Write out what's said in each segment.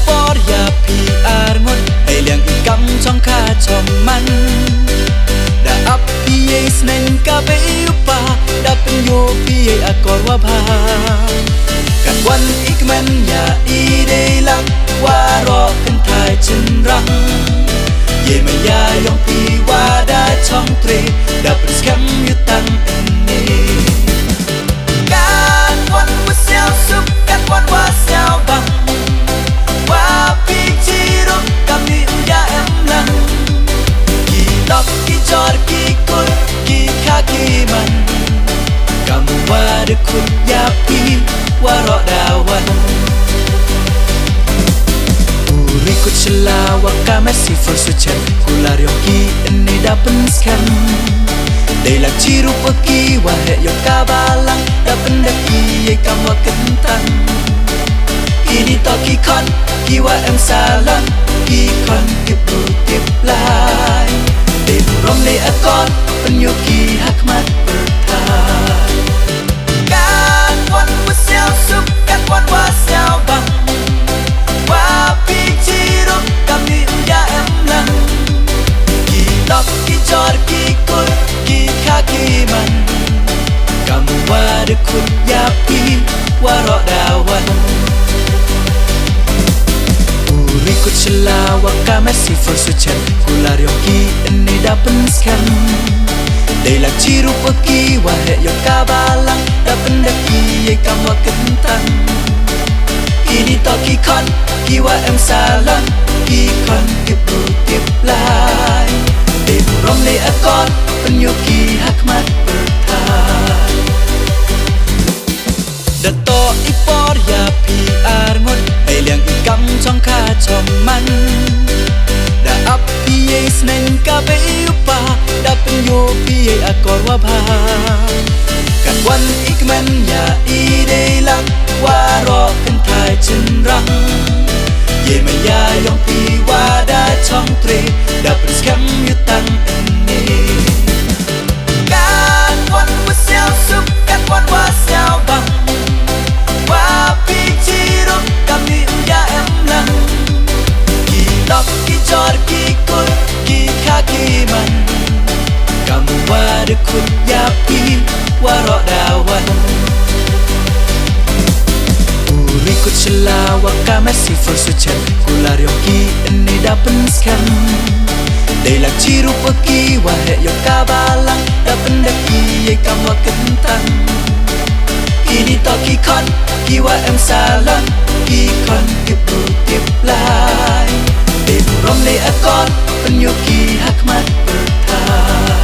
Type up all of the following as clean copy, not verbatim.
por ya PR ngot ai liang ikam chong kha chom man da ap pi snen ka be upa da pen yo pi akor wa bha kat wan ikmen ya I dei lang wa ro kan thai chen rang ye ma ya yong pi wa da chong tre da pen skam yu tang ne kat wan wa xiao sup kat wan wa xiao bang wa pi chi ro kam ni ya em lang ki tok ki jor ki kun ki kha ki man kam wa de kun ya pi wa ro da wan uri ku chla wa ka messi for su chen kular yo ki ne da pen skam dei la chi ru pa ki wa he yo ka balang da pen da ki ye kam wa kentan ini to ki kon ki wa em salon ki kon ki pu tip lai dei rom le akon pen yo ki hakmat bertai kat wan wa xiao sup kat wan wa xiao bang wa pi chi ro kam ni ya em lang ki tok ki jor ki kun ki kha ki man kam wa de kun ya pi wa ro da wan uri ku chla wa ka messi for su chen kular yo ki ne da pen skam dei la chi ru pa ki wa he yo ka balang da pen da ki ye kam wa kentan ini to ki kon ki wa em salon ki kon ki pu tip lai dei rom le akon pen yo ki hakmat bertai da to I por ya PR ngot ai liang ikam chong kha chom man da ap pi snen ka be upa da pen yo pi akor wa bha kat wan ikmen ya I dei lang wa ro kan thai chen rang ye ma ya yong pi wa da chong tre da pen skam yu tang ne kat wan wa xiao sup kat wan wa xiao bang wa pi chi ro kam ni ya em lang ki tok ki jor ki kun ki kha ki man kam wa de kun ya pi wa ro da wan uri ku chla wa ka messi for su chen kular yo ki ne da pen skam dei la chi ru pa ki wa he yo ka balang da pen da ki ye kam wa kentan ini to ki kon ki wa em salon ki kon ki pu tip lai dei rom le akon pen yo ki hakmat bertai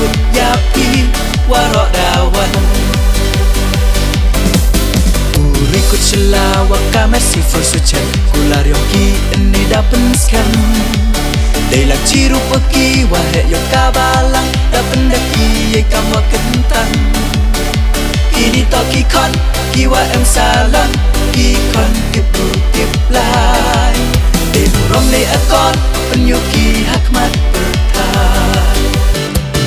kun ya pi waro dawan Urikut selawa kamesi forsuchen Kularyoki ini dapen skan Dailang ciru peki wahe yo kabalang Dapen daki ye kamwa kentang Ini toki kon kiwa em salang Ikon kipu kip lai Deburong le akon penyuki hakmat bertahan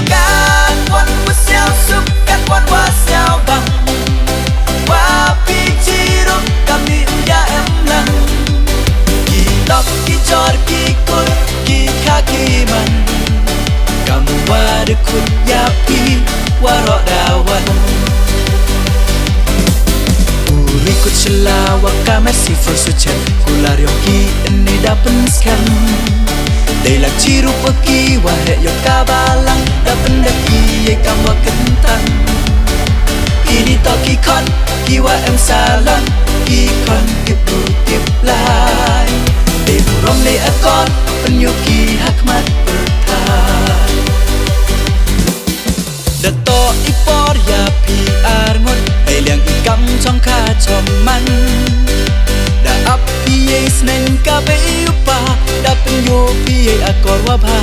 Kan wan wasyao suk kan wan wasyao bang Wapi ciru kami uya em lang Kitok kicor kikut kaki man Kamu wadekut yapi warok dawan Urikut selawa kamesi forsuchen Kularyoki ini dapen skan Dailang ciru peki wahe yo kabalang Dapen daki ye kamwa kentang Ini toki kon kiwa em salang Ikon kipu kip lai Deburong le akon penyuki hakmat bertahan Dato ipor ya pi arngon Dailang ikam chong ka chom man Da ap piye snen ka be upa Da penyo piye akor wabha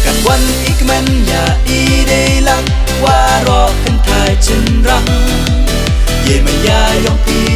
Kan wan ikmen ya i dailang Waro kentai cenrang Ye maya yong pi